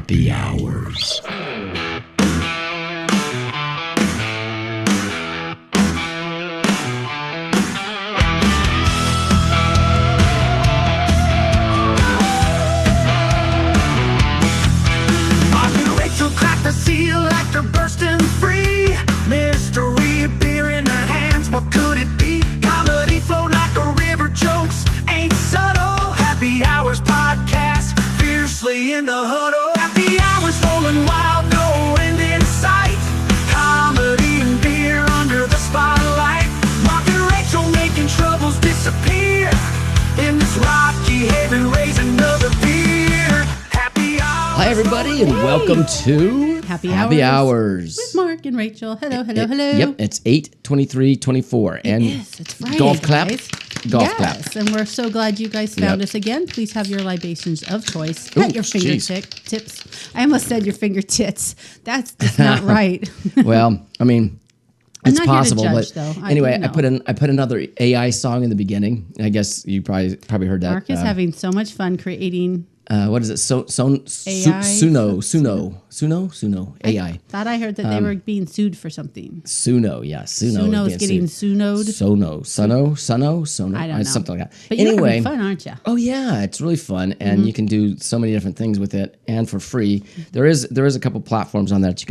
Happy Hours. The seal like they're bursting free. Mystery appear in their hands. What could it be? Comedy flow like a river. Jokes ain't subtle. Happy Hours podcast, fiercely in the huddle. Happy Hours rolling wild, no end in sight. Comedy and beer under the spotlight. Mark and Rachel making troubles disappear. In this rocky haven, raise another beer. Happy Hours. Hi, everybody, and welcome to Happy Hours with Mark and Rachel. Hello. Yep, it's 8/23/24, and It's Friday, golf clap. guys. Golf yes, clap. and we're so glad you guys found Yep. us again. Please have your libations of choice Ooh, at your jeez. fingertips. I almost said your fingertips. That's just not right. Well, I mean, I'm it's not here to possible, judge, but though. anyway, know. I put another AI song in the beginning. I guess you probably heard that. Mark is having so much fun creating. What is it? AI? Suno AI. Thought I heard that they were being sued for something. Suno, yeah, Suno. Suno's being getting sued. sunoed. Sono. I don't know. Something like that. But you're Anyway, having fun, aren't you? oh yeah, it's really fun, and you can do so many different things with it, and for free. There is a couple platforms on there that you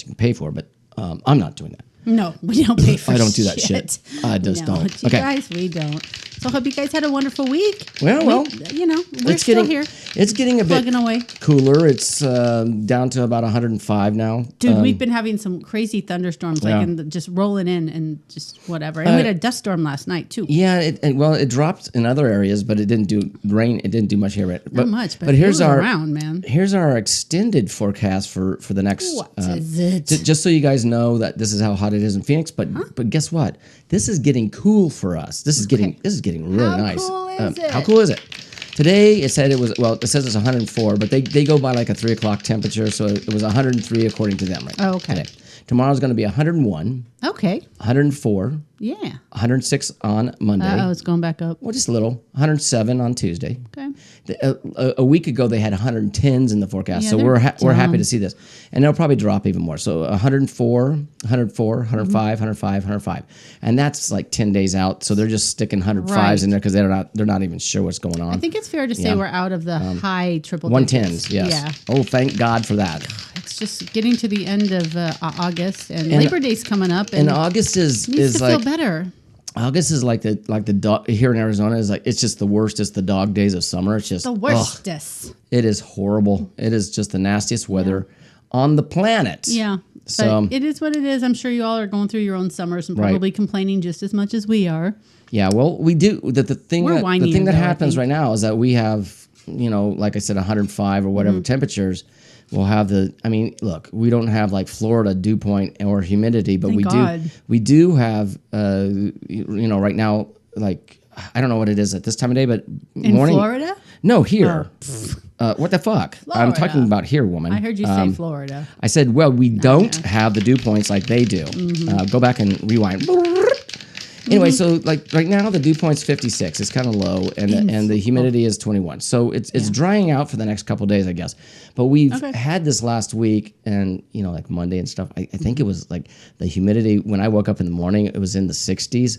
can pay for, but I'm not doing that. No, we don't pay for I don't do that shit. I just no, don't. You Okay. guys, we don't. So I hope you guys had a wonderful week. Well, we're it's still getting here. it's getting a bit Plugging away. cooler. It's down to about 105 now. Dude, we've been having some crazy thunderstorms, yeah. just rolling in and just whatever. And we had a dust storm last night, too. Yeah, it dropped in other areas, but it didn't do rain. It didn't do much here. Not much, but here's it was our around, man. Here's our extended forecast for the next. What is it? Just so you guys know that this is how hot it is in Phoenix, but guess what? This is getting cool for us. This is getting really How nice. cool is it? How cool is it? Today it said it says it's 104, but they go by like a 3 o'clock temperature, so it was 103 according to them, right? Oh, okay. Today. Tomorrow's going to be 101, Okay. 104, Yeah. 106 on Monday. It's going back up. Well, just a little. 107 on Tuesday. Okay. A week ago, they had 110s in the forecast, Yeah, so they're we're happy dumb. to see this. And they'll probably drop even more. So 104, 105, 105. And that's like 10 days out. So they're just sticking 105s Right. in there because they're not even sure what's going on. I think it's fair to say Yeah. we're out of the high triple 110s, digits. yes. Yeah. Oh, thank God for that. It's just getting to the end of August, and Labor Day's coming up, And and August needs is to like feel better. August is like the dog here in Arizona is like it's just the worst. It's the dog days of summer. It's just The ugh. worstest. It is horrible. It is just the nastiest weather on the planet. Yeah. So But it is what it is. I'm sure you all are going through your own summers and Right. probably complaining just as much as we are. yeah, well, we do. The thing We're that whining, though, I happens think. right now is that we have, like I said, 105 or whatever Mm-hmm. temperatures. We'll have look, we don't have like Florida dew point or humidity, but Thank God. we do have, right now, like, I don't know what it is at this time of day, but In morning. Florida? No, here. What the fuck? I'm Florida. talking about here, woman. I heard you say Florida. I said, well, we don't have the dew points like they do. Mm-hmm. Go back and rewind. Anyway, so like right now the dew point's 56. It's kind of low, and the humidity is 21. So it's drying out for the next couple of days, I guess. But we've had this last week, and like Monday and stuff. I think it was like the humidity when I woke up in the morning, it was in the 60s.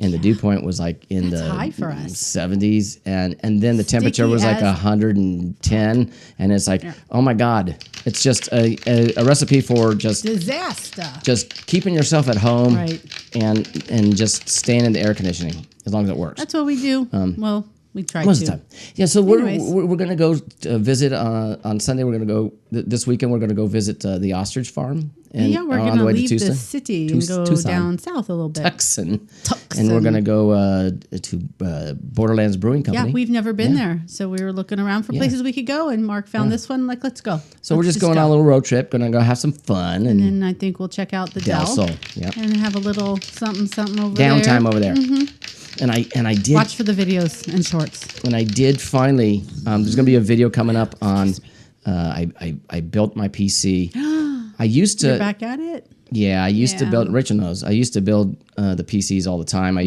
And the dew point was like in That's the high for us. 70s, and then the temperature Sticky was like as- 110, and it's like, oh my God, it's just a recipe for Disaster. just keeping yourself at home, Right. and just staying in the air conditioning as long as it works. That's what we do. Well, we try Most to. of the time, yeah. So Anyways. we're gonna go visit on Sunday. We're gonna go this weekend. We're gonna go visit the ostrich farm. And Yeah, we're on going the to way leave Tucson. the city and go Tucson. down south a little bit. Tucson. Tucson. And we're gonna go to Borderlands Brewing Yeah, Company. we've never been there. So we were looking around for places we could go, and Mark found this one. Like, let's go. So we're just going on a little road trip. Gonna go have some fun And then I think we'll check out the Del Dell. Sol. Yep. And have a little something over there. Downtime over there. And I did Watch for the videos and shorts. and I did finally. There's gonna be a video coming up on. I built my PC. I used You're to. back at it? Yeah, I used to Yeah. build. Rachel knows. I used to build the PCs all the time. I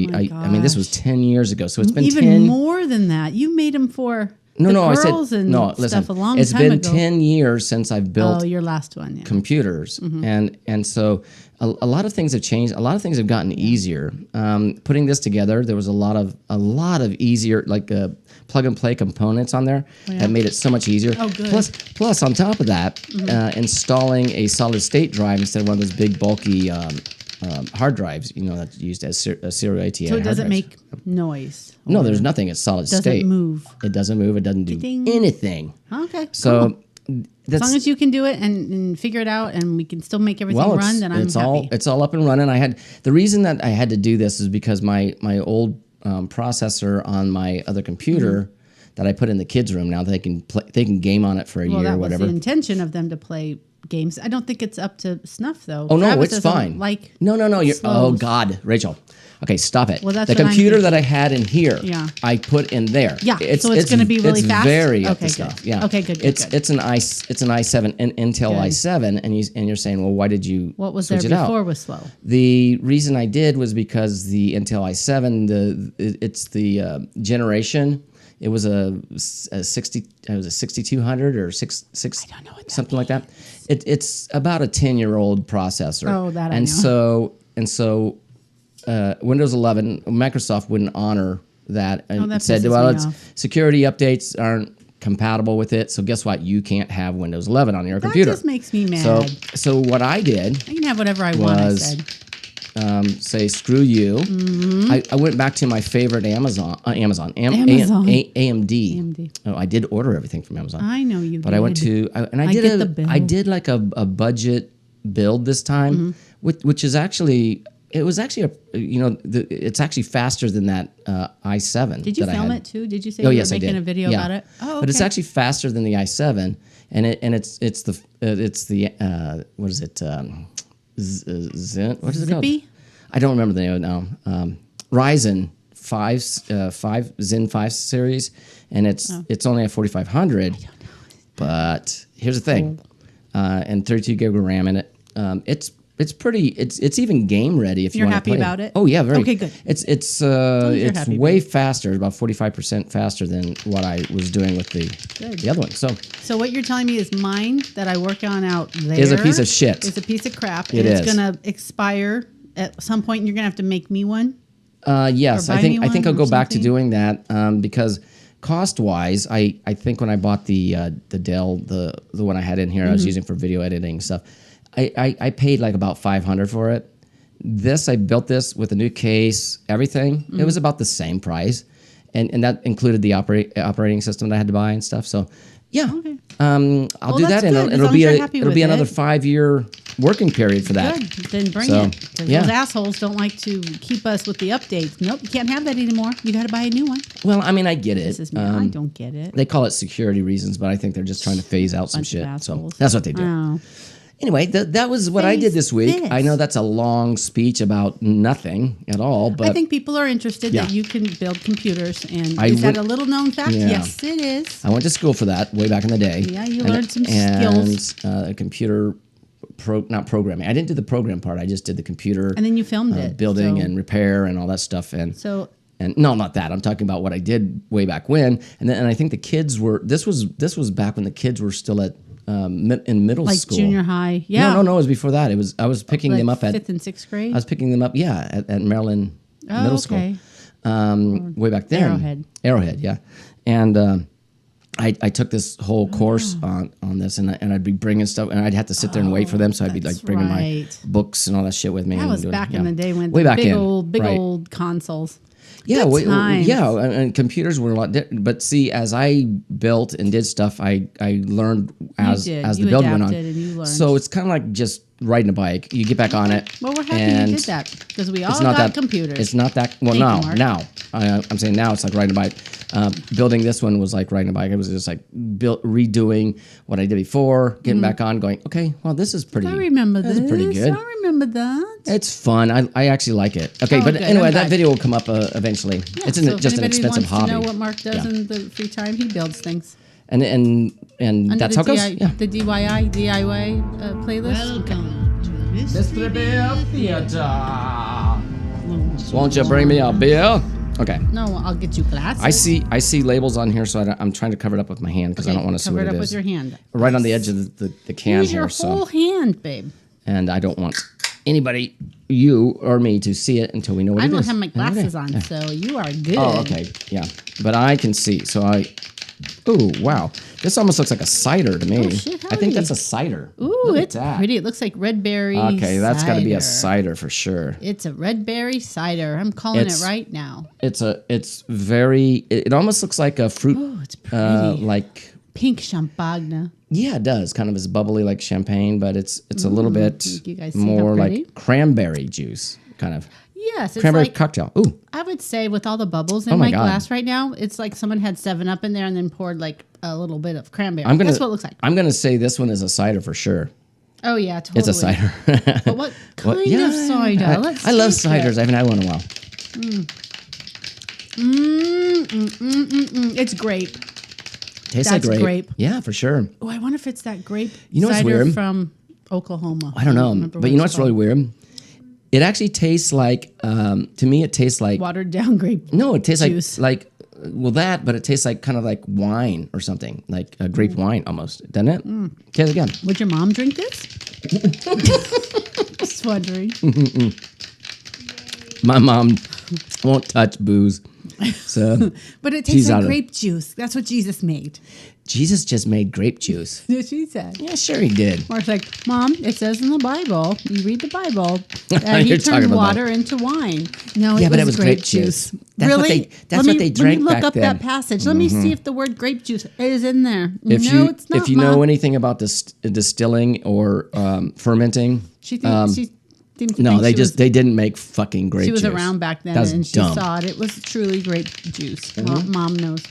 mean, this was 10 years ago, so it's been Even 10. more than that. You made them for No, I said curls and no. stuff Listen, a long it's time been ago. 10 years since I've built Oh, your last one. Yeah. computers, and so a lot of things have changed. A lot of things have gotten easier. Putting this together, there was a lot of easier like plug and play components on there that made it so much easier. Oh, good. Plus, on top of that, installing a solid state drive instead of one of those big bulky hard drives, that's used as serial ATA. So it hard doesn't drives. make noise. No, there's nothing. It's solid Doesn't state. move. It doesn't move. It doesn't do Ding. anything. Okay. So cool. that's As long as you can do it and figure it out, and we can still make everything run, then I'm happy. It's all up and running. The reason that I had to do this is because my old processor on my other computer that I put in the kids' room now they can game on it for a year that or was whatever. the intention of them to play games. I don't think it's up to snuff though. Oh no, Travis it's doesn't fine. Like no. Oh slows. God, Rachel. Okay, stop it. Well, that's the what I'm computer thinking. that I had in here, Yeah. I put in there. Yeah, so it's gonna be really it's fast? very up Okay, to good. stuff. Yeah. Okay, good, It's good. it's an i7 an Intel Good. i7, and you're saying, well, why did you What was there switch it out? before was slow? The reason I did was because the Intel i7, it's the generation. It was a 6200 or six. I don't know what that something like that. It's about a 10-year-old processor. Oh, that I and know. so Windows 11, Microsoft wouldn't honor that and that said, pisses well, me it's off. security updates aren't compatible with it. So guess what? You can't have Windows 11 on your computer. That just makes me mad. So what I did I can have whatever I want. I was- said. say screw you. I went back to my favorite Amazon. AMD. Oh, I did order everything from Amazon. I know you. But I went to I get the bill. did like a budget build this time, which is actually it's actually faster than that i7. Did you that I film had. it too? Did you say Oh you yes, were I making did. a video Yeah. about it? Oh, okay. But it's actually faster than the i7, and it's the what is it? Zen. What is it called? Zippy? I don't remember the name of it now. Ryzen 5 Zen 5 series, and it's only a 4500. But here's the thing, and 32 gig of RAM in it. It's pretty. It's even game ready if you You're want to happy play about it? Oh yeah, very. Okay, good. It's you're happy, way faster, about 45% faster than what I was doing with the other one. So So what you're telling me is mine that I work on out there Is a piece of shit. Is a piece of crap. It and is. It's gonna expire at some point. And you're gonna have to make me one. yes, Or I buy think me I'll one go or back to something? doing that because cost wise, I think when I bought the Dell the one I had in here, I was using for video editing and stuff. I paid like about $500 for it. I built this with a new case, everything. It was about the same price, and that included the operating system that I had to buy and stuff. So, yeah, I'll do that's that, and good, as it'll long be as you're happy it'll with be another it. 5-year working period for that. Good. Then bring So, it. 'Cause yeah. those assholes don't like to keep us with the updates. Nope, you can't have that anymore. You got to buy a new one. Well, I mean, I get it. This is me. I don't get it. They call it security reasons, but I think they're just trying to phase out some Bunch of shit. So assholes. that's what they do. Oh. Anyway, that was what I did this week. Face I know this. that's a long speech about nothing at all, but I think people are interested that Yeah. you can build computers. And I is that would- a little known fact? Yeah. Yes, it is. I went to school for that way back in the day. Yeah, you And- learned some skills. And a computer, not programming. I didn't do the program part. I just did the computer And then you filmed it. building so, and repair and all that stuff. And no, not that. I'm talking about what I did way back when. And I think the kids were. This was back when the kids were still at in middle like school. junior high. Yeah. No, it was before that. I was picking like them up at 5th and 6th grade. I was picking them up, at Maryland Middle School, okay. way back then. Arrowhead, yeah. And I took this whole course on this, and I'd be bringing stuff, and I'd have to sit there and wait for them. So I'd be that's like bringing my right. books and all that shit with me. That and was doing- back in yeah. the day when way the back big in, old right. consoles. Yeah, Good times. and computers were a lot different. But see, as I built and did stuff, I learned as did. the You build went on. adapted and you learned. So it's kind of like just riding a bike. You get back on it. Well, we're happy and you did that because we all it's not got that computers. It's not that. Well, Thank you, now, Mark. I'm saying now it's like riding a bike. Building this one was like riding a bike. It was just like redoing what I did before, getting back on, going, okay, well, this is pretty. I remember That's this. pretty good. I remember that. It's fun. I actually like it. Okay, Oh, but good. anyway, I'm that glad. video will come up eventually. It's So if just an anybody expensive wants hobby. to know what Mark does Yeah. in the free time, he builds things. And Under that's the how it goes. Yeah. The DIY playlist. Theater. Won't you bring me a beer? Okay. No, I'll get you glasses. I see labels on here, so I'm trying to cover it up with my hand because I don't want to see what it is. Cover it up with your hand. Right on the edge of the can Use here. your whole hand, babe. And I don't want anybody, you or me, to see it until we know what I it is. don't have my glasses on, so you are good. Oh, okay. Yeah. But I can see. So ooh, wow. This almost looks like a cider to me. Oh, shit, I think howdy. that's a cider. Ooh, Look at it's that. pretty. It looks like red berry. Okay, that's got to be a cider. cider for sure. It's a red berry cider. I'm calling It's- it right now. It's very, it almost looks like a fruit, Oh, it's pretty. like, Pink champagne. yeah, it does. Kind of as bubbly like champagne, but it's a little bit you guys see how more pretty? like cranberry juice, kind of. Yes, it's Cranberry like cocktail. Ooh, I would say with all the bubbles Oh in my my God. glass right now, it's like someone had 7-Up in there and then poured like a little bit of cranberry. I'm gonna. That's what it looks like. I'm gonna say this one is a cider for sure. Oh yeah, totally. It's a cider. But what kind Well, yeah, of cider? I love taste it. ciders. I haven't had one in a while. It's grape. Tastes That's like grape. Yeah, for sure. Oh, I wonder if it's that grape You know what's cider weird? from Oklahoma. I don't know, remember but you know what it's what's really weird? It actually tastes like. To me, it tastes like. watered down grape. No, it tastes juice. like that, but it tastes like kind of like wine or something, like a grape wine almost, doesn't it? Okay, again. Would your mom drink this? Just wondering. My mom won't touch booze, so But it She's tastes out like of- grape juice. That's what Jesus made. Jesus just made grape juice. That's what she said. Yeah, sure he did. Mark's like, Mom, it says in the Bible, you read the Bible, that he You're talking turned about water into wine. No, Yeah, it but was it was grape juice. That's what really? they- that's what they drank Let me back look up then. that passage. Let me see if the word grape juice is in there. If no, you it's not, if you Mom. know anything about distilling or fermenting, She seems to no, think they she just they didn't make fucking grape she was juice. around back then, That's and she dumb. saw it. It was truly grape juice. Mom knows.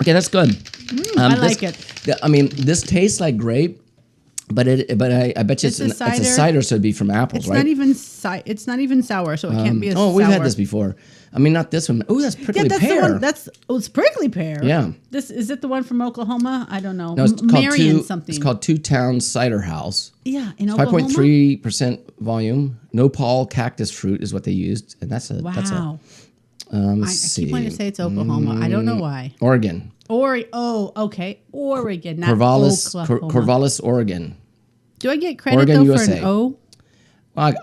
Okay, that's good. I like it. I mean, this tastes like grape, but I bet you It's it's a a cider. cider, so it'd be from apples, It's right? not even it's not even sour, so it can't be a Oh, we've sour. had this before. I mean, not this one. Oh, that's prickly Yeah, that's pear. the one. It's prickly pear. Yeah. This is it. The one from Oklahoma? I don't know. No, it's called Marion something. It's called Two Towns Cider House. Yeah, in Oklahoma. 5.3% volume. Nopal cactus fruit is what they used, and that's a Wow. let's I see. keep wanting to say it's Oklahoma. I don't know why. Oregon, Okay, Oregon, not Corvallis, Oklahoma. Corvallis, Oregon. Do I get credit Oregon, though for USA. an O? Well,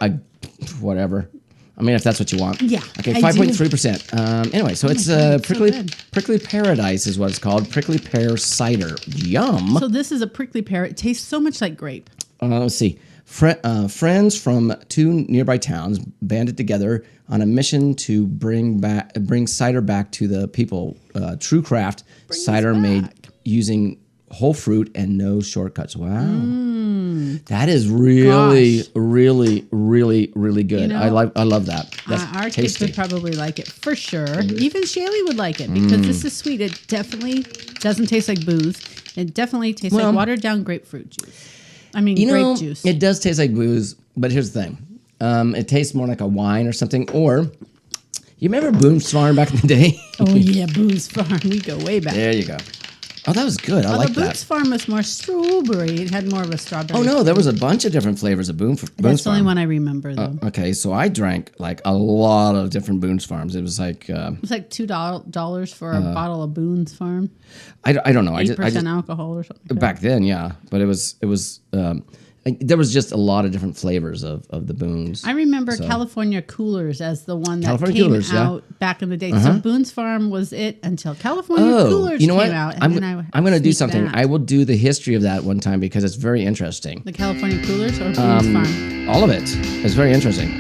whatever. I mean, if that's what you want. Yeah, Okay, I 5.3%. Anyway, so it's God, it's so prickly good. prickly paradise is what it's called. Prickly pear cider. Yum. So this is a prickly pear. It tastes so much like grape. Let's see. Friends from two nearby towns banded together on a mission to bring cider back to the people. True craft cider made using whole fruit and no shortcuts. Wow, that is really, Gosh. really, really, really good. You know, I love that. That's Our kids tasty. would probably like it for sure. Even Shaylee would like it because this is sweet. It definitely doesn't taste like booze. It definitely tastes Well, like watered down grapefruit juice. I mean, You know, grape juice. it does taste like booze, but here's the thing. It tastes more like a wine or something. Or, you remember Boone's Farm back in the day? Oh yeah, Boone's Farm. We go way back. There you go. Oh, that was good. I Although like Boone's that. Farm was more strawberry. It had more of a strawberry. Oh, no, there was a bunch of different flavors of Boone's That's the only Farm. one I remember though. Okay, so I drank like a lot of different Boone's Farms. It was like, It was like $2 for a bottle of Boone's Farm. I don't know. I 8% just alcohol or something. like that. back then, yeah. But it was there was just a lot of different flavors of the Boone's. I remember California Coolers as the one that California came Coolers, yeah. out back in the day. So Boone's Farm was it until California Coolers you know came what? out. And I'm then going to do sneaked something. that. I will do the history of that one time because it's very interesting. The California Coolers or Boone's Farm? All of it. It's very interesting.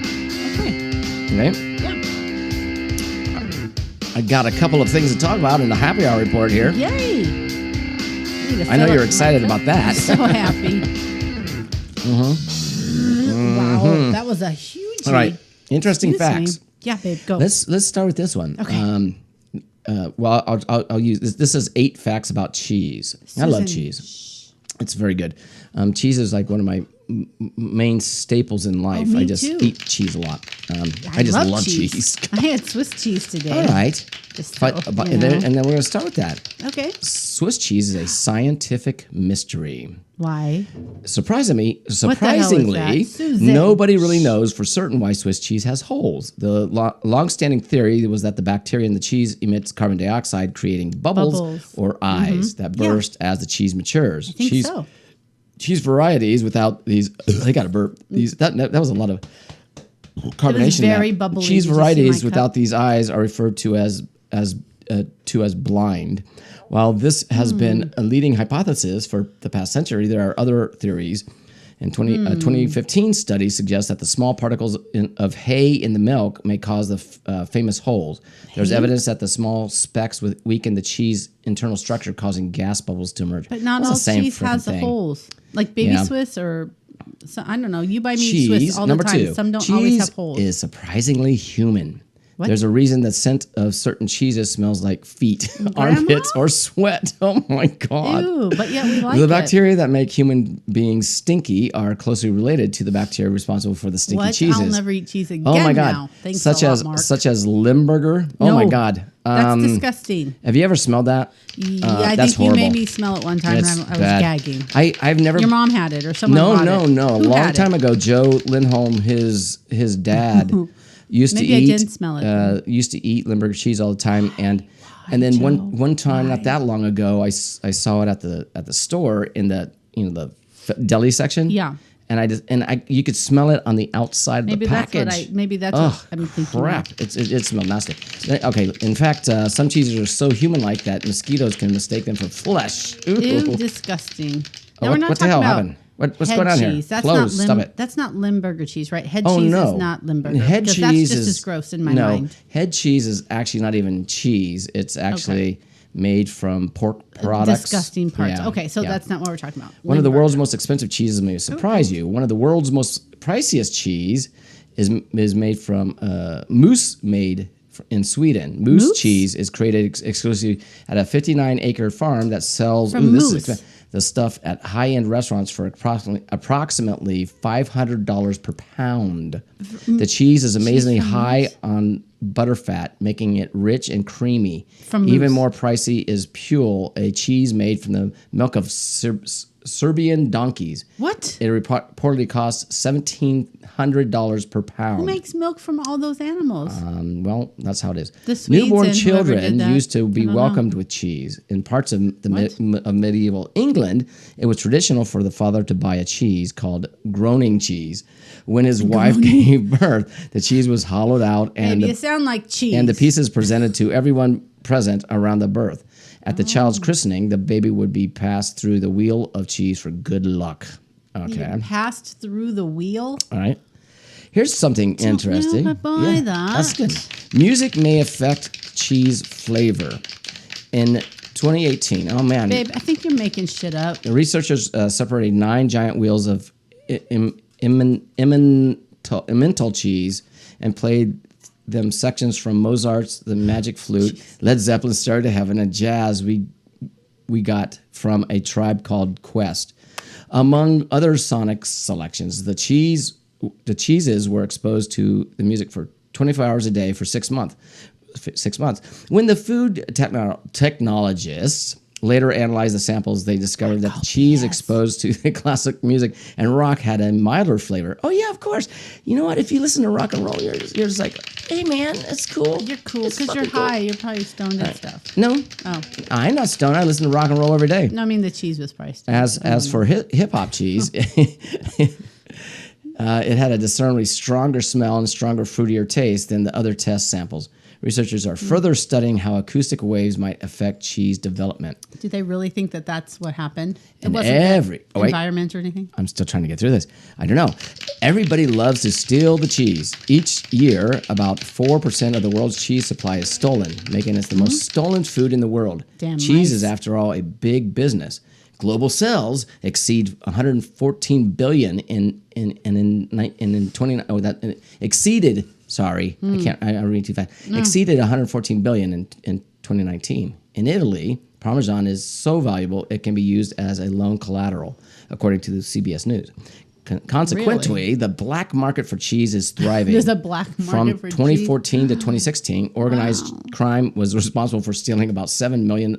Okay. Okay. Yeah. I got a couple of things to talk about in the happy hour report here. Yay. I know you're excited about that. So happy. Wow. That was a huge. All right. Interesting Excuse facts. me. Yeah, babe, go. Let's start with this one. Okay. Well, I'll use this. This is 8 facts about cheese. I love Susan, cheese. It's very good. Cheese is like one of main staples in life. me I just too. eat cheese a lot. I just love cheese. I had Swiss cheese today. All right. Just But, so, but you know. and then we're going to start with that. Okay. Swiss cheese is a scientific mystery. Why? Surprisingly, the hell is that? Susan. nobody really knows for certain why Swiss cheese has holes. The long-standing theory was that the bacteria in the cheese emits carbon dioxide, creating bubbles. Or eyes that burst as the cheese matures. I think cheese, so. cheese varieties without these, they got to burp. These that was a lot of carbonation. very there. bubbly. Cheese Did you see my varieties cup? without these eyes are referred to as blind. While this has been a leading hypothesis for the past century, there are other theories. In 2015 study suggests that the small particles of hay in the milk may cause the famous holes. There's evidence that the small specks weaken the cheese internal structure, causing gas bubbles to emerge. But not It's the all same cheese freaking has the thing. holes. Like baby Yeah. Swiss or so, I don't know. You buy me Cheese, Swiss all the number time. two. Some don't cheese always have holes. is surprisingly human. What? There's a reason the scent of certain cheeses smells like feet, armpits, or sweat. Oh my God. Ew, but yet we like The it. bacteria that make human beings stinky are closely related to the bacteria responsible for the stinky What? cheeses. I'll never eat cheese again Oh my God. now. Thanks such a lot, as Mark. such as Limburger. Oh my No. God. That's disgusting. Have you ever smelled that? Yeah, I that's think you made horrible. me smell it one time It's and I was bad. gagging. I've never. Your mom had it or someone No, bought no, it. no. A Who long had time it? ago, Joe Lindholm, his dad used Maybe to I eat. didn't smell it. Used to eat Limburger cheese all the time, and then Joe? one time Why? not that long ago, I saw it at the store in the deli section. Yeah. And you could smell it on the outside of Maybe the that's package. what I'm thinking. Crap! It smelled nasty. Okay, in fact, some cheeses are so human-like that mosquitoes can mistake them for flesh. Ooh. Ew, disgusting. Oh, Now we're not what the talking hell about happened? What's head going on here? cheese. That's Close. not Stop it. That's not Limburger cheese, right? Head Oh cheese no, is not Limburger. Head 'cause cheese that's just is as gross in my no. mind. Head cheese is actually not even cheese. It's actually made from pork products. Disgusting parts. Yeah, Okay, so yeah. that's not what we're talking about. One of the Limburger. world's most expensive cheeses may surprise you. One of the world's most priciest cheese is made from moose made in Sweden. Moose cheese is created exclusively at a 59-acre farm that sells From this is moose. the stuff at high-end restaurants for approximately $500 per pound. The cheese is amazingly high on butterfat, making it rich and creamy. From Even moose. more pricey is Pule, a cheese made from the milk of Serbian donkeys. What? It reportedly costs $1,700 per pound. Who makes milk from all those animals? Well, that's how it is. The Swedes Newborn and whoever did children that. used to be I don't know. welcomed with cheese. In parts of of medieval England, it was traditional for the father to buy a cheese called groaning cheese. When his wife gave birth, the cheese was hollowed out and Maybe it sound like cheese. the pieces presented to everyone present around the birth. At the Oh. child's christening, the baby would be passed through the wheel of cheese for good luck. Okay. You passed through the wheel. All right. Here's something interesting. I buy that. That's good. Music may affect cheese flavor. In 2018, oh man, Babe, I think you're making shit up. the researchers separated 9 giant wheels of Emmental cheese and played them sections from Mozart's The Magic Flute, Led Zeppelin, Stairway to Heaven, and jazz we got from A Tribe Called Quest. Among other sonic selections, the cheeses were exposed to the music for 24 hours a day for 6 months. When the food technologists later analyzed the samples, they discovered that the cheese exposed to the classic music and rock had a milder flavor. Oh yeah, of course. You know what? If you listen to rock and roll, you're just like, hey man, it's cool. You're cool It's because you're fucking cool." high. You're probably stoned and stuff. No, Oh, I'm not stoned. I listen to rock and roll every day. no, I mean the cheese was priced. As for hip hop cheese, it had a discernibly stronger smell and stronger, fruitier taste than the other test samples. Researchers are further studying how acoustic waves might affect cheese development. Do they really think that that's what happened? It And wasn't the environment or anything? I'm still trying to get through this. I don't know. Everybody loves to steal the cheese. Each year, about 4% of the world's cheese supply is stolen, making it the most stolen food in the world. Damn cheese mice. is, after all, a big business. Global sales exceed 114 billion exceeded. Sorry, I read too fast. Exceeded 114 billion in 2019. In Italy, Parmesan is so valuable it can be used as a loan collateral, according to the CBS News. Consequently, the black market for cheese is thriving. There's a black market From for 2014 to 2016, organized crime was responsible for stealing about $7 million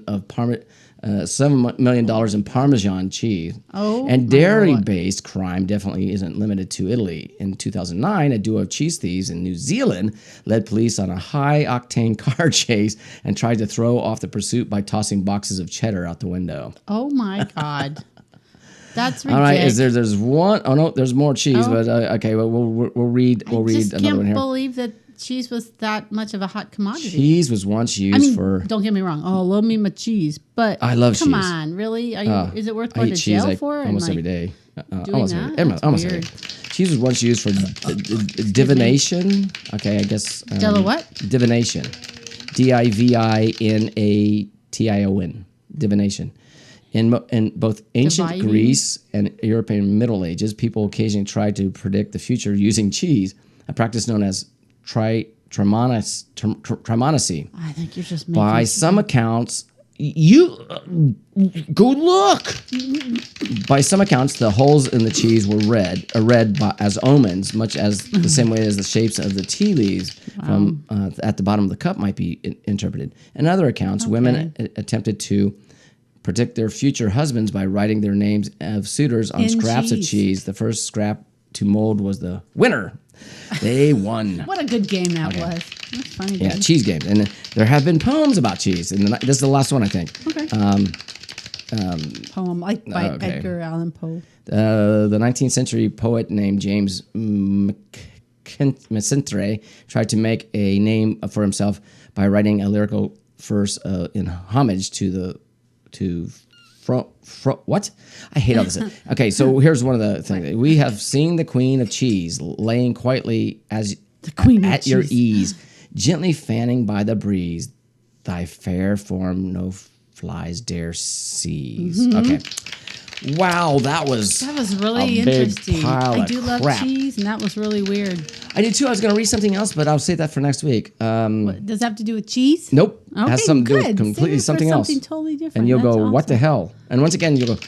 in Parmesan cheese. Oh, and my dairy-based crime definitely isn't limited to Italy. In 2009, a duo of cheese thieves in New Zealand led police on a high-octane car chase and tried to throw off the pursuit by tossing boxes of cheddar out the window. Oh my God. That's ridiculous. All right, there's one? Oh no, there's more cheese, but okay, well, we'll read I just another one can't here. believe that cheese was that much of a hot commodity. Cheese was once used for. Don't get me wrong. Oh, love me my cheese, but I love come cheese. on, really? Are you? Is it worth I going eat to cheese jail like for? almost every day. doing that? Almost That's every day. Cheese was once used for divination. Okay, I guess. Della what? Divination. Divination. Divination. In both ancient Dividing? Greece and European Middle Ages, people occasionally tried to predict the future using cheese, a practice known as trimonasy. I think you're just making. By some accounts, you go look. By some accounts, the holes in the cheese were read as omens, much as the same way as the shapes of the tea leaves from at the bottom of the cup might be interpreted. In other accounts, women attempted to predict their future husbands by writing their names of suitors on In scraps of cheese. cheese. The first scrap to mold was the winner. They won. What a good game that was. That's funny. Yeah, dude. cheese games. And there have been poems about cheese. And this is the last one, I think. Okay. Poem like by okay. Edgar Allan Poe. The 19th century poet named James Maccentre tried to make a name for himself by writing a lyrical verse in homage to what? I hate all this. Okay, so here's one of the things. We have seen the queen of cheese laying quietly as The queen of at your cheese. ease, gently fanning by the breeze. Thy fair form no flies dare seize. Mm-hmm. Okay. Wow, that was really a big interesting. pile I of do love crap. cheese, and that was really weird. I did too. I was going to read something else, but I'll save that for next week. Does that have to do with cheese? Nope. Okay, has something to do good. with completely Save it for something else. Something totally different. And you'll That's go, awesome. what the hell? And once again, you'll go,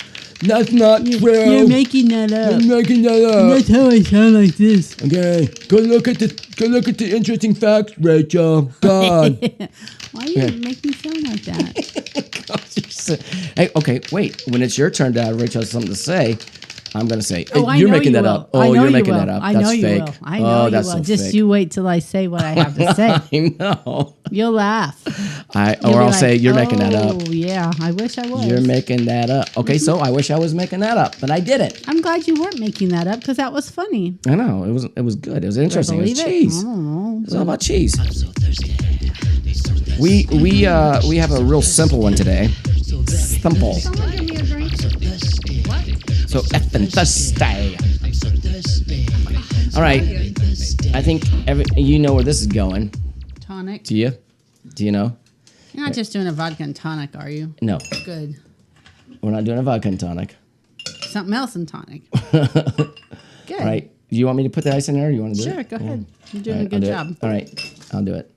that's not true. You're making that up. You're making that up. That's how I sound like this. Okay, go look at the interesting facts, Rachel. God. Why do you make me sound like that? Hey, okay, wait. When it's your turn to have Rachel has something to say, I'm gonna say, Oh, I you're know making you that will. up. Oh, I know you're you making will. that up. I That's know you fake. will. I know you that's will. so Just fake. you wait till I say what I have to say. I know. You'll laugh. Or You'll be I'll say you're making that up. Oh yeah, I wish I was. You're making that up. Okay, so I wish I was making that up, but I did it. I'm glad you weren't making that up because that was funny. I know it was good. It was interesting. It was Believe it? cheese. I don't know. It's all about cheese. We have a real simple one today. Simple. Someone give me a drink. So effing thirsty. All right. I think you know where this is going. Tonic. Do you? Do you know? You're not just doing a vodka and tonic, are you? No, Good. we're not doing a vodka and tonic. Something else in tonic. Good. All right. Do you want me to put the ice in there? Or you want to do Sure, it? go ahead. You're All doing right, a good job. All right, I'll do it.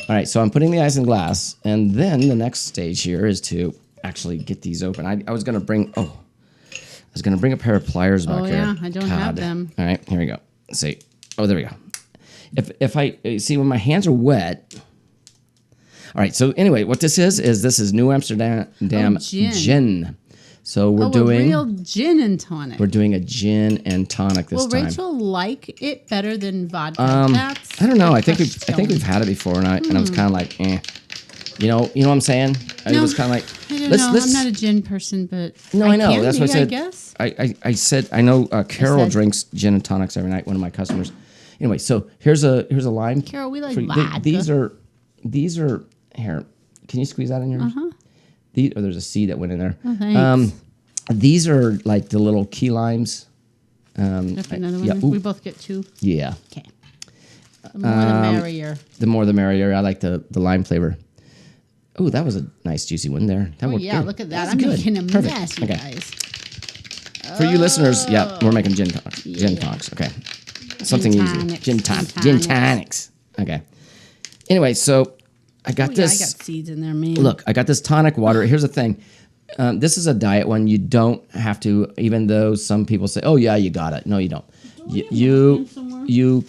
All right, so I'm putting the ice in glass, and then the next stage here is to actually get these open. I was gonna bring a pair of pliers back Oh, here. yeah, I don't have them. All right, here we go. Let's see. Oh, there we go. If I see when my hands are wet. All right. So anyway, what this is this is New Amsterdam gin. gin. So we're a doing real gin and tonic. we're doing a gin and tonic this Will time. Rachel like it better than vodka? That's I don't know. the I think question. we've had it before, and I was kind of like, eh. You know what I'm saying? I No, was kind of like, I don't know. I'm not a gin person, but No, I know. can That's what I be, said. guess. I said I know Carol said- drinks gin and tonics every night. One of my customers. Anyway, so here's a line. Carol, we like for you. vodka. These are here. Can you squeeze that in yours? Uh-huh. There's a C that went in there. Oh, thanks. These are like the little key limes. If another one. yeah, We ooh. both get two. Yeah. Okay. The more the merrier. The more the merrier. I like the lime flavor. Oh, that was a nice juicy one there. That Oh worked yeah, good. look at that. That's I'm good. making a Perfect. mess, you Okay. guys. For you listeners, yeah, we're making gin tonics. Gin tonics. Okay. Something easy. tonics, Gin gin Gin tonics. tonics. Okay. Anyway, so I got Oh, yeah, I this. got seeds in there, man. Look, I got this tonic water. Here's the thing. this is a diet one. You don't have to, even though some people say, "Oh yeah, you got it." No, you don't. You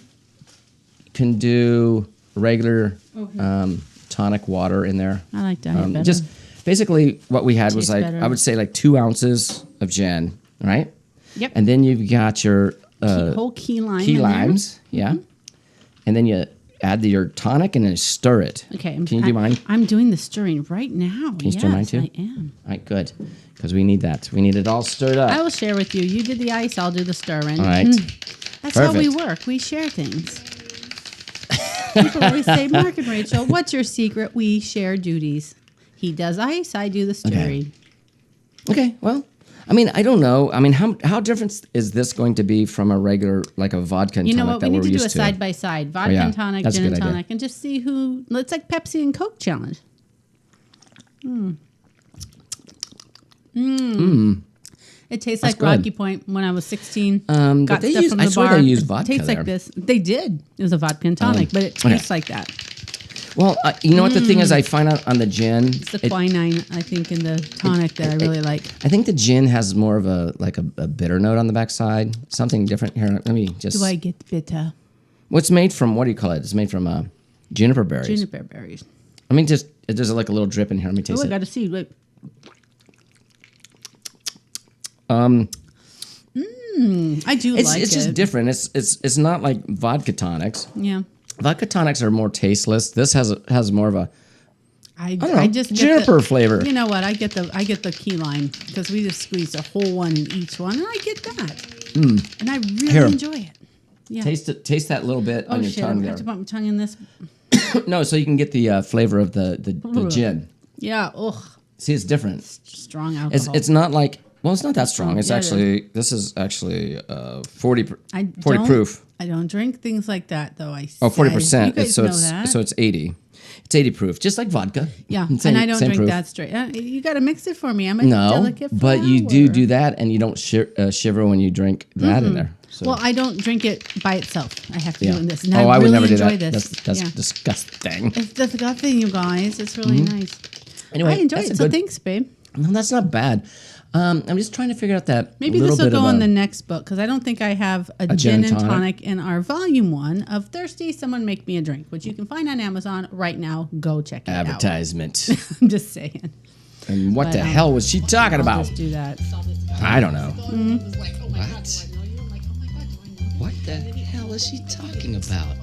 can do regular tonic water in there. I like diet better. Just basically what we had was Tastes like better. I would say like 2 ounces of gin, right? Yep. And then you've got your whole key lime. key in there. limes, yeah. And then you add your tonic and then you stir it. Okay. Can you do mine? I'm doing the stirring right now. Can you stir mine too? I am. All right, good. Because we need that. We need it all stirred up. I will share with you. You did the ice. I'll do the stirring. All right. That's how we Perfect. work. We share things. People always say, Mark and Rachel, what's your secret? We share duties. He does ice. I do the stirring. Okay, well, I mean, I don't know. I mean, how different is this going to be from a regular, like a vodka and You know tonic what? that We we're need to do a used to? side by side. Vodka yeah. and tonic, That's a gin and good idea. tonic, and just see who. It's like Pepsi and Coke challenge. It tastes like good. Rocky Point when I was 16. But Got they stuff use- from I the swear bar. they use It vodka tastes there. like this. They did. It was a vodka and tonic, but it okay. tastes like that. Well, you know what the thing is I find out on the gin? It's the quinine, I think, in the tonic that I really like. I think the gin has more of a bitter note on the backside. Something different here. Let me just... Do I get bitter? What's made from, what do you call it? It's made from juniper berries. Juniper berries. I mean, just, there's like a little drip in here. Let me Oh, taste I it. got to see. Look. I do It's like it. just different. It's not like vodka tonics. Yeah. Vodka tonics are more tasteless. This has more of a I don't know, just get juniper flavor. You know what? I get the key lime because we just squeeze a whole one in each one, and I get that, and I really Here. enjoy it. Yeah. taste that little bit oh on your shit! I tongue have there. to put my tongue in this. No, so you can get the flavor of the gin. Yeah. Ugh. See, it's different. Strong alcohol. It's not like, well, it's not that strong. It's Yeah, it actually this is actually 40 I 40 don't- proof. I don't drink things like that though. Oh, 40%. You guys So know it's that. so it's 80. It's 80 proof, just like vodka. Yeah, Same- and I don't same drink proof. that straight. You got to mix it for me. I'm a No, delicate but you flower. do that, and you don't shiver when you drink that in there. So. Well, I don't drink it by itself. I have to yeah. do it in this. And oh, I I would really never do enjoy that. this. That's Yeah. disgusting. It's disgusting, you guys. It's really nice. Anyway, I enjoy that's it. a So good- thanks, babe. No, that's not bad. I'm just trying to figure out that. Maybe little this will bit go of in a- the next book because I don't think I have a gin and tonic in our volume 1 of Thirsty. Someone Make Me a Drink, which you can find on Amazon right now. Go check it advertisement. out. I'm just saying. And what But, the hell was she talking I'll about? just do that. I don't know. What? What the hell is she talking about?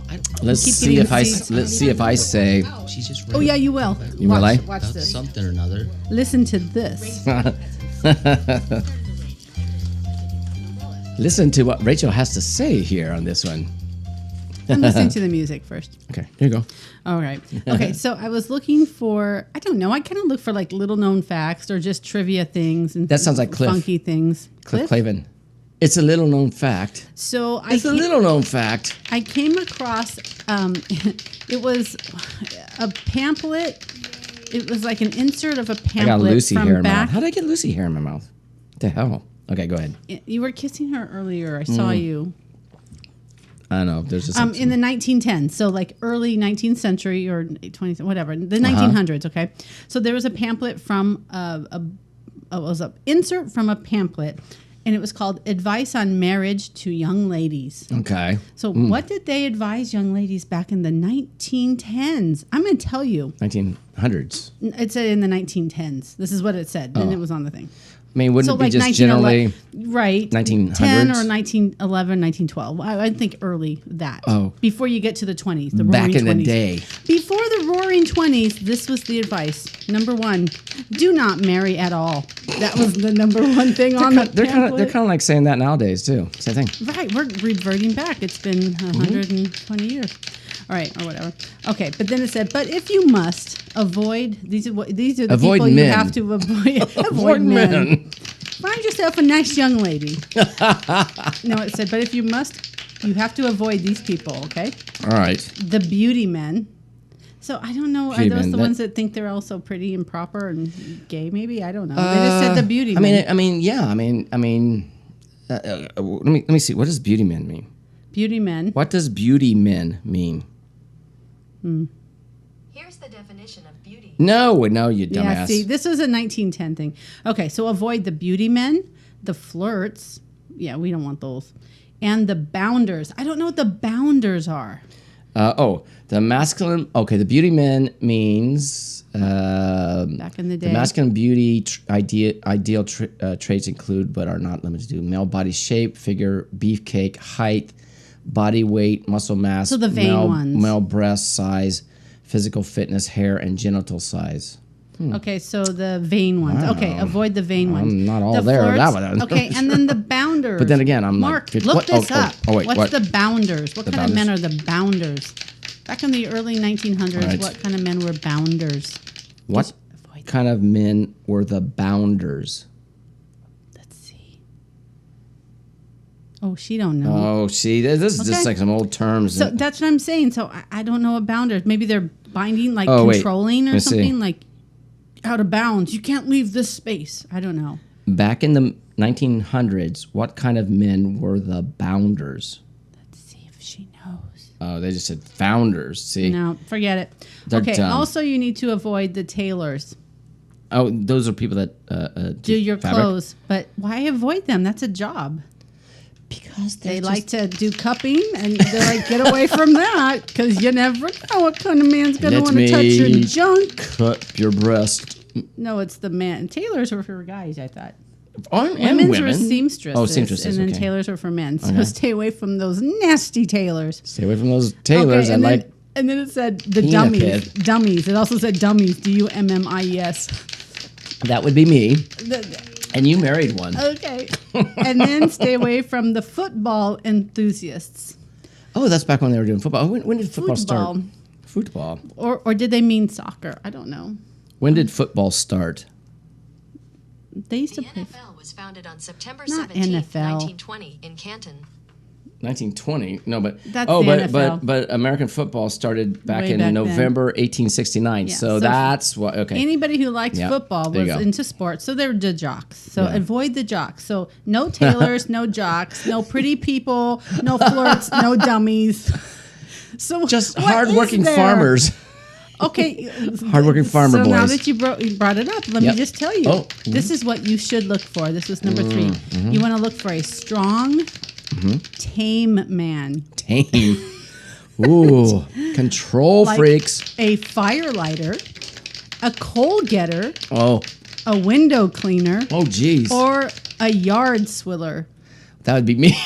Let's Keep see getting if I seeds. let's see if I say. She just Oh, yeah, you will. You will, eh? Watch about this. something or another. Listen to this. Listen to what Rachel has to say here on this one. I'm listening to the music first. Okay, here you go. All right. Okay, so I was looking for, I don't know, I kind of look for like little known facts or just trivia things and That sounds like Cliff. funky things. Cliff Clavin. It's a little known fact. So It's a little known fact. I came across, it was a pamphlet. It was like an insert of a I pamphlet got Lucy from hair in my mouth. back. How did I get Lucy hair in my mouth? What the hell? Okay, go ahead. You were kissing her earlier. I saw you. I don't know. There's just In the 1910s, so like early 19th century or 20th, whatever, the 1900s. Okay, so there was a pamphlet from was an insert from a pamphlet, and it was called "Advice on Marriage to Young Ladies." okay. So, what did they advise young ladies back in the 1910s? I'm going to tell you. 1900s. It said in the 1910s. This is what it said, and it was on the thing. I mean, wouldn't So it be like just generally? right 1900s? 10 or 1911, 1912. I think early that. Oh. Before you get to the 20s, the Back roaring in the 20s. day. Before the roaring 20s, this was the advice. Number 1, do not marry at all. That was the number 1 thing on the They're pamphlet. kind of like saying that nowadays too. Same thing. Right, we're reverting back. It's been 120 years. All right, or whatever. Okay, but then it said, but if you must avoid these are the Avoid people you men. have to avoid. avoid men. Find yourself a nice young lady. No, it said, but if you must, you have to avoid these people. Okay, All right. the beauty men. So I don't know. Are Beauty those men, the that- ones that think they're all so pretty and proper and gay? Maybe I don't know. They just said the beauty men. I mean, yeah. Let me see. What does beauty men mean? Beauty men. What does beauty men mean? Here's the definition of beauty No, you dumbass. Yeah, see, this was a 1910 thing. Okay, so avoid the beauty men, the flirts. Yeah, we don't want those. And the bounders. I don't know what the bounders are. The masculine. Okay, the beauty men means Back in the day. the masculine beauty ideal traits include, but are not limited to, male body shape, figure, beefcake, height, body weight, muscle mass. So the vain ones. Male breast size, physical fitness, hair, and genital size. Okay, so the vain ones. Wow. Okay, avoid the vain ones. I'm not all The there with that flirts. one. Okay, and then the bounders. But then again, I'm Mark, like, look what? this Oh, up. oh, wait, What's what? the bounders? What The kind of men are bounders? the bounders? Back in the early 1900s, Right. what kind of men were bounders? What avoid kind of men were the bounders? Let's see. Oh, she don't know. Oh, see, this is just Okay. like some old terms. So that's what I'm saying. So I don't know what bounders. Maybe they're binding, like Oh, wait. controlling Let or me see. something, like out of bounds. You can't leave this space. I don't know. Back in the 1900s, what kind of men were the bounders? Let's see if she knows. Oh, they just said founders. See? No, forget it. They're Okay. dumb. Also, you need to avoid the tailors. Oh, those are people that Do your fabric? clothes, but why avoid them? That's a job. Because They like to do cupping, and they're like, get away from that, because you never know what kind of man's going to Let want to touch your me junk. cut your breast. No, it's the man. Tailors were for guys, I thought. Oh, and Women's women. were seamstresses. Oh, seamstresses, And then okay. tailors were for men. So Okay. stay away from those nasty tailors. Stay away from those tailors. and I then, like. and then it said the Peanut dummies. pit. Dummies. It also said dummies. DUMMIES. That would be me. The- And you married one. Okay. And then stay away from the football enthusiasts. Oh, that's back when they were doing football. Oh, when did football Football. start? Football. Or did they mean soccer? I don't know. When did football start? They used to The play. NFL was founded on September Not 17, NFL. 1920 in Canton. 1920. No, but That's oh, the but NFL. but American football started back Way in back then. November 1869. Yeah, so so that's what. Okay. Anybody who likes Yeah, football there was you go. into sports, so they were the jocks. So Yeah. avoid the jocks. So no tailors, no jocks, no pretty people, no flirts, no dummies. So Just what hardworking is there? farmers. Okay, Hardworking farmer so now boys. that you brought it up, let Yep. me just tell you. Oh. This is what you should look for. This was number 3. You want to look for a strong, tame man, Tame. Ooh, control Like- freaks. a firelighter, a coal getter, Oh, a window cleaner, geez. or a yard swiller. That would be me.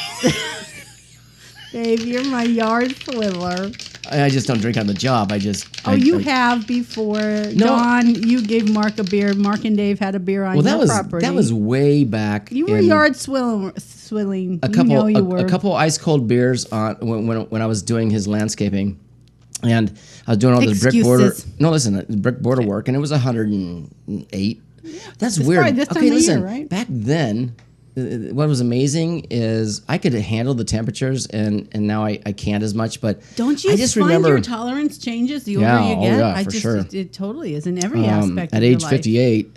Dave, you're my yard swiller. I just don't drink on the job. I just. Oh, you have before. Dawn, you gave Mark a beer. Mark and Dave had a beer on Well, your that was property. that was way back. You were in yard swilling. a couple you know you were. a couple ice cold beers on when I was doing his landscaping, and I was doing all this brick border. Excuses. No, listen, brick border work, and it was 108. That's It's weird. probably this time Okay, of listen. year, right? Back then, what was amazing is I could handle the temperatures, and now I can't as much. But Don't you I just find remember your tolerance changes the older Yeah, you oh get? yeah, I for just, sure. it totally is in every aspect at of your age life. 58,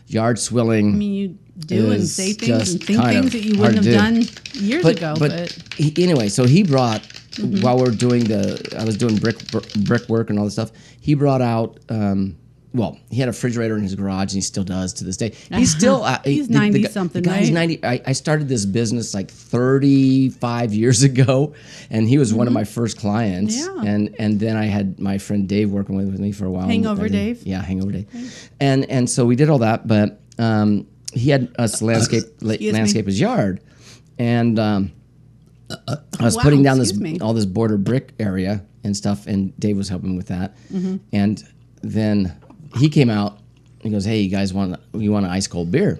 yard swilling. I mean, you do and is say things just and think kind of things that you hard wouldn't to have do. done years ago. But Anyway, so he brought Mm-hmm. while we're doing I was doing brick work and all this stuff. He brought out. Well, he had a refrigerator in his garage, and he still does to this day. He's still He's the 90-something, The guy's right? 90. I started this business like 35 years ago, and he was one of my first clients. Mm-hmm. Yeah. And then I had my friend Dave working with me for a while. Hangover And then- Dave? Yeah, Hangover Dave. And so we did all that, but he had us landscape his yard, and I was Wow, putting down excuse me. all this border brick area and stuff, and Dave was helping with that. Mm-hmm. And then he came out. He goes, "Hey, you guys want an ice cold beer?"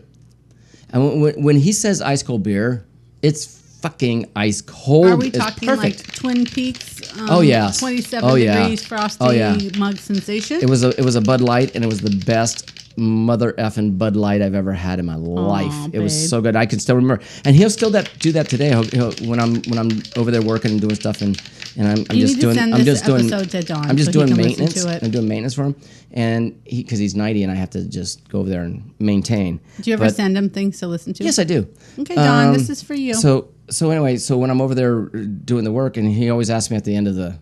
And when he says ice cold beer, it's fucking ice cold. are we It's talking perfect. like Twin Peaks? Oh, yes. 27 Oh, yeah. degrees frosty Oh, yeah. mug sensation. It was a Bud Light, and it was the best mother effing Bud Light I've ever had in my life. It was babe. so good. I can still remember, and he'll still do that today. He'll, when I'm over there working and doing stuff, and I'm You just need to doing send I'm this just doing episode to Dawn I'm just so he doing can listen maintenance. to it. I'm doing maintenance for him, and because he's 90, and I have to just go over there and maintain. Do you ever But- send him things to listen to? Yes, I do. Okay, Dawn, this is for you. So anyway, so when I'm over there doing the work, and he always asks me at the end of the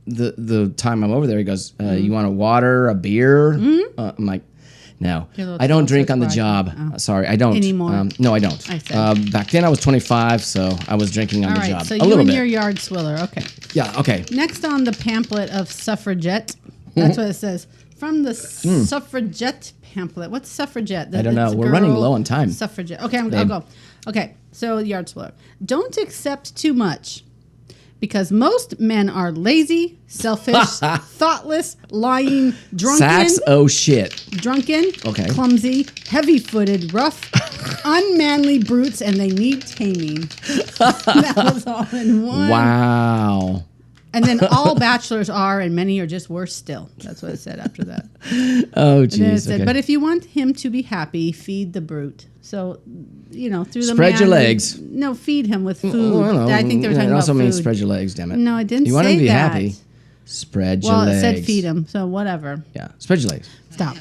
the time I'm over there, he goes, "You want a water, a beer?" I'm like, "No, Your little I don't child drink starts on the bragging. job. Sorry, I don't Anymore. No, I don't. I see. Back then, I was 25, so I was drinking on All the right, job so a you little and bit. your yard swiller. Okay. Yeah. Okay. Next on the pamphlet of suffragette, that's what it says. From the suffragette pamphlet. What's suffragette? I don't know. It's We're running girl low on time. Suffragette. Okay, I'll Babe. go. Okay, so yard swiller. Don't accept too much because most men are lazy, selfish, thoughtless, lying, Sacks. Oh shit. drunken, Okay. clumsy, heavy-footed, rough, unmanly brutes, and they need taming. That was all in one. Wow. And then all bachelors are, and many are just worse still. That's what it said after that. Oh And then it jeez. said, Okay. but if you want him to be happy, feed the brute. So, through the Spread your man- legs. No, feed him with food. Well, I don't know. I think they were talking It also about means food. spread your legs. Damn it. No, it didn't You want say him to be that. happy. Spread Well, your it legs. said feed him, so whatever. Yeah. Spread your legs. Stop.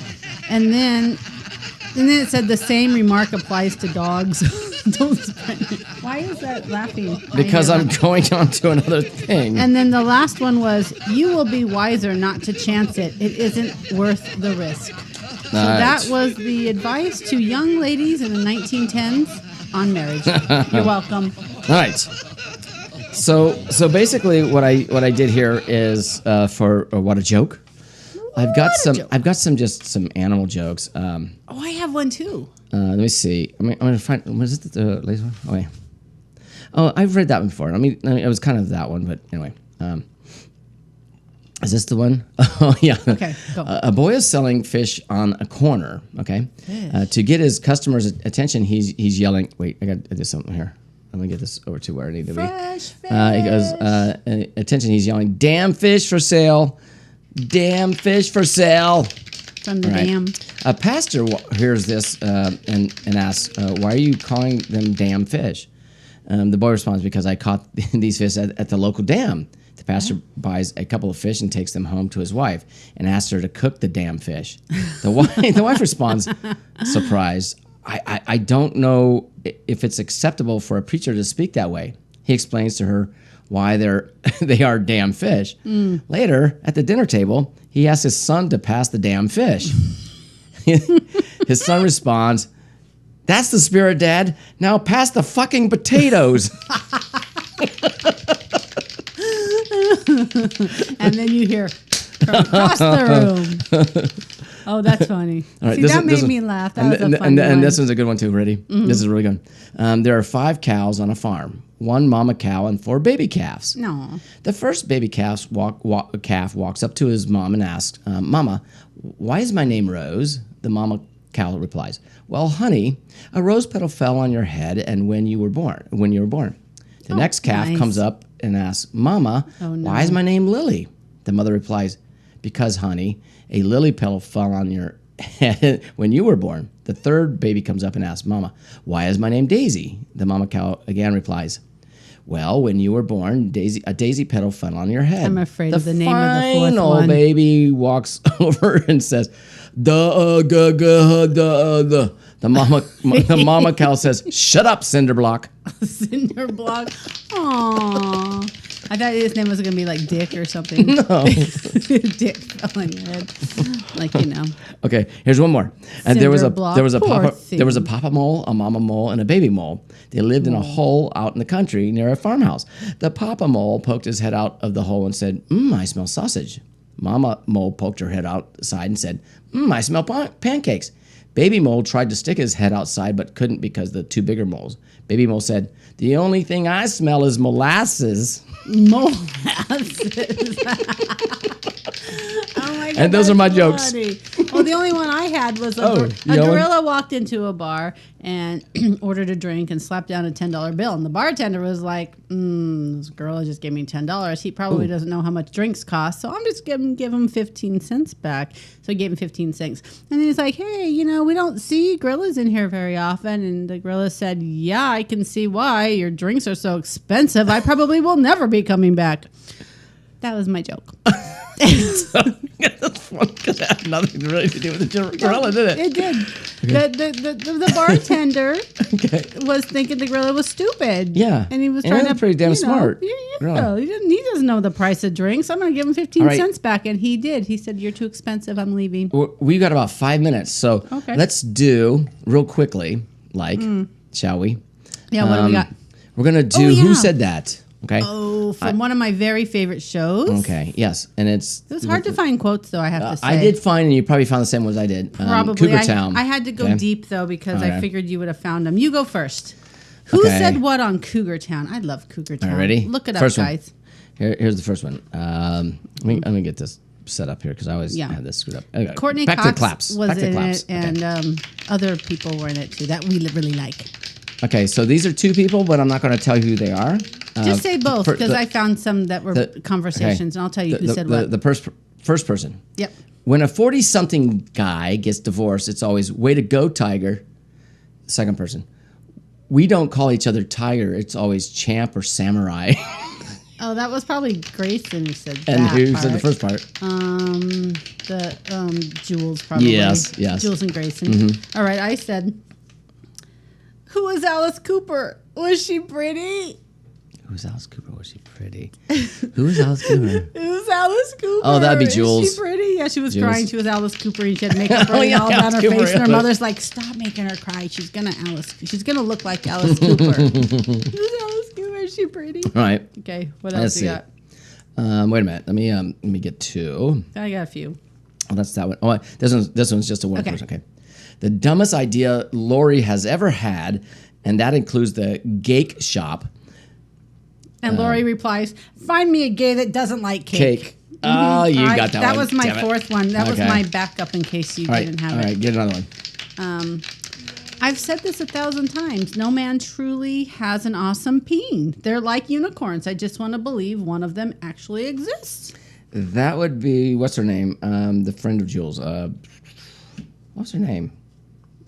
And then it said the same remark applies to dogs. Don't spread. Why is that laughing? Because I I'm going on to another thing. And then the last one was, you will be wiser not to chance it. It isn't worth the risk. So that was the advice to young ladies in the 1910s on marriage. You're welcome. All right. So basically, what I did here is what a joke. I've got some animal jokes. Oh, I have one too. Let me see. I'm gonna find. Was it the latest one? Oh wait. Oh, I've read that one before. It was kind of that one, but anyway. Is this the one? Oh yeah. Okay, go. A boy is selling fish on a corner. Okay. To get his customers' attention, he's yelling. Wait, I got to do something here. I'm gonna get this over to where I need to be. Fresh fish. He goes, attention. He's yelling, "Damn fish for sale! Damn fish for sale!" From the Right. dam. A pastor hears this and asks, "Why are you calling them damn fish?" The boy responds, "Because I caught these fish at the local dam." The pastor buys a couple of fish and takes them home to his wife and asks her to cook the damn fish. The wife responds, surprised, I don't know if it's acceptable for a preacher to speak that way. He explains to her why they are damn fish. Later, at the dinner table, he asks his son to pass the damn fish. His son responds, "That's the spirit, Dad. Now pass the fucking potatoes." And then you hear from across the room. Oh, that's funny. All right, See, that made me laugh. That was a fun and one. this one's a good one too. Ready? This is really good. There are 5 cows on a farm. 1 mama cow and 4 baby calves. No. The first baby calf walks up to his mom and asks, "Mama, why is my name Rose?" The mama cow replies, "Well, honey, a rose petal fell on your head, and when you were born. The next calf nice. comes up and asks, "Mama, Oh, no. why is my name Lily?" The mother replies, "Because, honey, a lily petal fell on your head when you were born." The third baby comes up and asks, "Mama, why is my name Daisy?" The mama cow again replies, "Well, when you were born, a daisy petal fell on your head." I'm afraid of the name of the fourth final one. baby walks over and says, The mama cow says, "Shut up, Cinderblock." Cinder block. Aww. I thought his name was going to be like Dick or something. No. Dick fell on your head. Like, Okay, here's one more. And there was a Cinderblock, there was a poor papa there was a thing. papa mole, a mama mole, and a baby mole. They lived in a hole out in the country near a farmhouse. The papa mole poked his head out of the hole and said, "I smell sausage." Mama mole poked her head outside and said, "I smell pancakes." Baby mole tried to stick his head outside but couldn't because the 2 bigger moles. Baby mole said, "The only thing I smell is molasses." Molasses. Oh my God, And those are my that's jokes. funny. Well, the only one I had was Oh, a you got one? gorilla walked into a bar and ordered a drink and slapped down a $10 bill. And the bartender was like, this gorilla just gave me $10. He probably doesn't know how much drinks cost, so I'm just going to give him 15 cents back. So he gave him 15 cents. And he's like, hey, we don't see gorillas in here very often. And the gorilla said, yeah, I can see why. Your drinks are so expensive. I probably will never be coming back. That was my joke. So, that's funny because it had nothing really to do with the gorilla, did it? It did. The bartender was thinking the gorilla was stupid. Yeah. And he was And trying they're to pretty damn smart. Yeah. He doesn't know the price of drinks. I'm going to give him 15 All right. cents back. And he did. He said, "You're too expensive. I'm leaving." We've got about 5 minutes, so Okay. let's do real quickly, shall we? Yeah, what do we got? We're gonna do yeah. Who Said That? Okay. Oh, from one of my very favorite shows. Okay. Yes, and It was hard to find quotes, though, I have to say. I did find, and you probably found the same ones I did. Probably. Cougar Town. I had to go Okay. deep, though, because I Okay. figured you would have found them. You go first. Who Okay. said what on Cougar Town? I love Cougar Town. All right, ready? Look it First up, one. guys. Here's the first one. Let me get this set up here because I always Yeah. have this screwed up. Okay. Courtney Back Cox to the claps. was Back to in claps. it, and other people were in it, too, that we really like. Okay, so these are two people, but I'm not going to tell you who they are. Just say both, for because the- I found some that were conversations, and I'll tell you who said what. The first person. Yep. When a 40-something guy gets divorced, it's always, way to go, Tiger. Second person. We don't call each other Tiger. It's always champ or samurai. Oh, that was probably Grayson who said And that who part. said the first part? Jules, probably. Yes. Jules and Grayson. All right, I said, who was Alice Cooper? Was she pretty? Who's Alice Cooper? Was she pretty? Who is Alice Cooper? It was Alice Cooper. Oh, that'd be Is Jules. she pretty? Yeah, she was Jules. crying. She was Alice Cooper, and she had makeup running yeah, all down Alice her Cooper, face. And her yeah. mother's like, "Stop making her cry. She's gonna look like Alice Cooper." Who's Alice Cooper? Is she pretty? All right. Okay, what Let's else you see. got? Wait a minute. Let me get two. I got a few. Oh, that's that one. Oh, this one's just a one Okay. person. Okay. The dumbest idea Lori has ever had, and that includes the Gake Shop And Lori replies, "Find me a gay that doesn't like cake." cake. Oh, you All right, got that one. That was my Damn it. fourth one. That was Okay. my backup in case you All right. didn't have All it. right. Get another one. I've said this 1,000 times. No man truly has an awesome peen. They're like unicorns. I just want to believe one of them actually exists. That would be, what's her name? The friend of Jules. What's her name?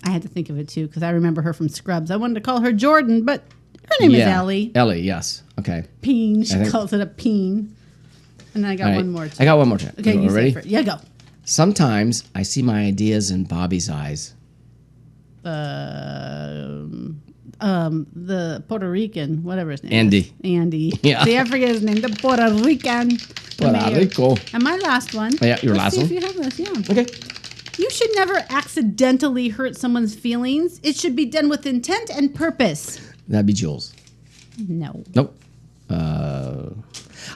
I had to think of it too because I remember her from Scrubs. I wanted to call her Jordan, but her name is Ellie. Ellie, yes. Okay. Peen. She think- calls it a peen. And then I got All right. one more. Too. I got one more. Okay, you ready? say it first. Yeah, go. Sometimes I see my ideas in Bobby's eyes. The Puerto Rican, whatever his name Andy. is. Andy. Yeah. See, I forget his name. The Puerto Rican. the Puerto mayor. Rico. And my last one. Oh, yeah, your Let's last see one? If you have this, yeah. Okay. You should never accidentally hurt someone's feelings. It should be done with intent and purpose. That'd be Jules. No. Nope.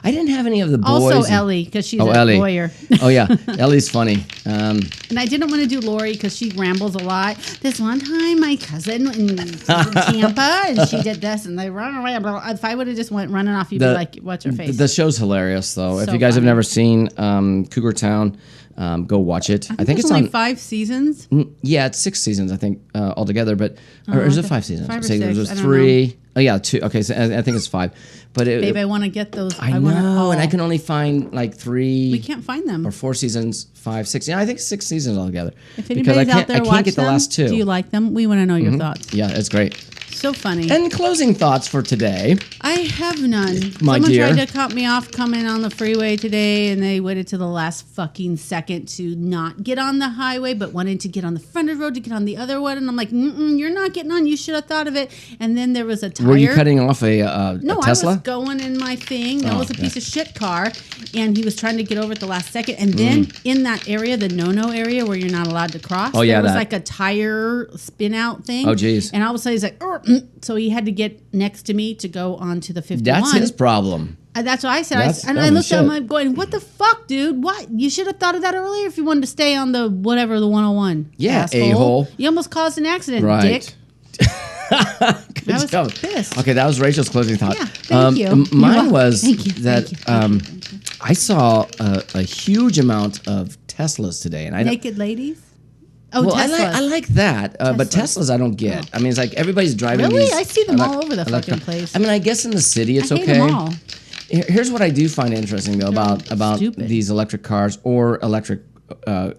I didn't have any of the boys. Also Ellie, because she's a Ellie. lawyer. Oh, yeah. Ellie's funny. And I didn't want to do Lori because she rambles a lot. This one time, my cousin in Tampa, and she did this, and they run away. If I would have just went running off, you'd be like, "What's her face?" The show's hilarious, though. If So you guys have funny. never seen Cougar Town, go watch it. I think it's only on. 5 seasons. Yeah, it's 6 seasons, I think, altogether. But or is it okay. 5 seasons? 5 or Say 6, There's I don't 3. Oh yeah, 2. Okay, so I think it's 5. But Babe, I want to get those. I wanna, know, and I can only find like 3. We can't find them. or 4 seasons, 5, 6. Yeah, I think 6 seasons altogether. If because I anybody's can't, out there I can't watch get the them, last 2. do you like them? We want to know your thoughts. Yeah, it's great. So funny. And closing thoughts for today. I have none. My Someone dear. tried to cut me off coming on the freeway today, and they waited to the last fucking second to not get on the highway, but wanted to get on the front of the road to get on the other one. And I'm like, you're not getting on. You should have thought of it. And then there was a tire. Were you cutting off a No, Tesla? I was going in my thing. That Oh, was a okay. piece of shit car, and he was trying to get over at the last second. And then in that area, the no-no area where you're not allowed to cross, Oh, yeah, there was that. like a tire spin-out thing. Oh, geez. And all of a sudden, he's like, so he had to get next to me to go onto the 51. That's his problem. That's what I said. That's I dumb looked at him shit. like going, what the fuck, dude? What? You should have thought of that earlier if you wanted to stay on the whatever, the 101. Yeah, asshole. a-hole. You almost caused an accident, Right. dick. Good I was job. pissed. Okay, that was Rachel's closing thought. Yeah, thank you. You're Mine welcome. was Thank you, that thank you. I saw a huge amount of Teslas today, and I don't. Naked ladies? Oh, Well, Teslas. I like that, but Teslas. Teslas I don't get. I mean, it's like everybody's driving. Really? These I see them all over the elec- fucking place. I mean, I guess in the city it's I hate okay. them all. Here's what I do find interesting though about stupid. these electric cars or electric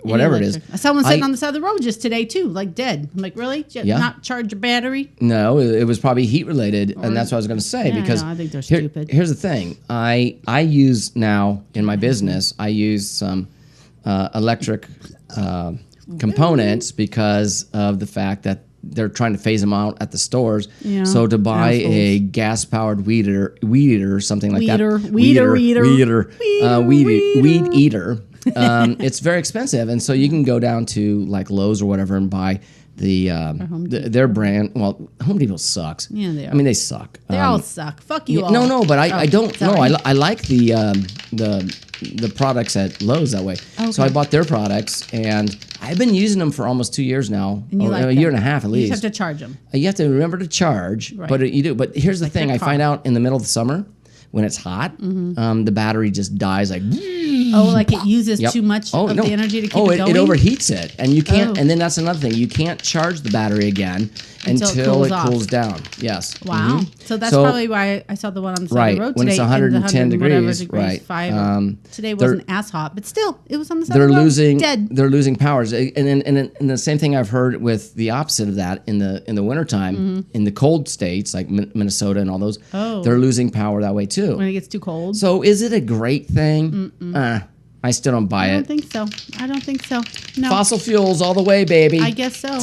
whatever it is. Someone sitting on the side of the road just today too, like dead. I'm like, really? Yeah. Not charge your battery? No, it was probably heat related, and that's what I was going to say. Yeah, because no, I think they're stupid. Here's the thing: I use now in my business, I use some electric components because of the fact that they're trying to phase them out at the stores. Yeah, So to buy a assholes. gas-powered weed eater or something like Weed eater. It's very expensive, and so you can go down to like Lowe's or whatever and buy their brand. Well, Home Depot sucks. Yeah, they are. I mean, they suck. They all suck. Fuck you all. No, but I don't know. sorry. I like the products at Lowe's that way. So I bought their products, and I've been using them for almost 2 years now, And you or like a them. year and a half at You least. just have to charge them. You have to remember to charge, Right. but you do. But here's the thing: your I find car. out in the middle of the summer when it's hot, the battery just dies like. Oh, like it uses Yep. too much of the energy to keep it going? it overheats it, and you can't. Oh. And then that's another thing: you can't charge the battery again until it off. cools down. Yes. Wow. Mhm. So that's probably why I saw the one on the side of the road when today. it's in 110 the 100 degrees, right? 5. Today they're- wasn't as hot, but still, it was on the side They're of the road. losing. Dead. They're losing powers, and the same thing I've heard with the opposite of that in the wintertime in the cold states like Minnesota and all those. Oh. They're losing power that way too. When it gets too cold. So is it a great thing? I still don't buy I don't it. think so. I don't think so. No. Fossil fuels all the way, baby. I guess so.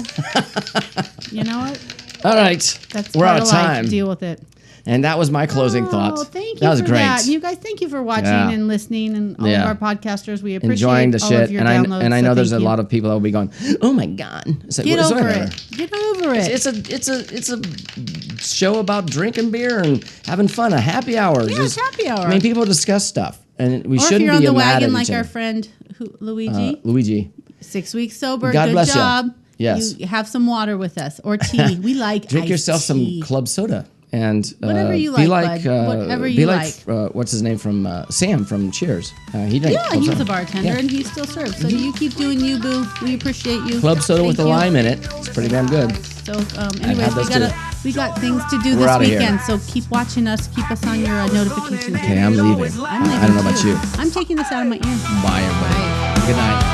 You know what? All right, That's we're part out of life. time, Deal with it. and that was my closing thoughts. Oh, thank you That was for great. that. You guys, thank you for watching Yeah. and listening, and all Yeah. of our podcasters. We appreciate Enjoying the all shit, of your and downloads. I know so there's a thank you. lot of people that will be going, "Oh my god!" So, Get so over whatever. it. Get over it. It's a show about drinking beer and having fun. A happy hour. Yeah, it's happy hour. I mean, people discuss stuff, and we or if shouldn't you're on be the mad wagon at like each our other. friend Luigi, Luigi. 6 weeks sober. God good bless ya. job. Yes. You have some water with us or tea. We like Drink iced yourself tea. some club soda and Whatever you be like, like bud. Whatever be you like what's his name from Sam from Cheers. He drank Yeah, club he was soda. a bartender Yeah. and he still serves. So you keep doing you, boo. We appreciate you. Club soda with a Thank you. lime in it. It's pretty damn good. So, anyways, had those too. we got things to do We're this outta here. weekend. So keep watching us. Keep us on your notifications. Okay, I'm leaving. I'm leaving I don't know about too. you. I'm taking this out of my ear. Bye, everybody. Good night.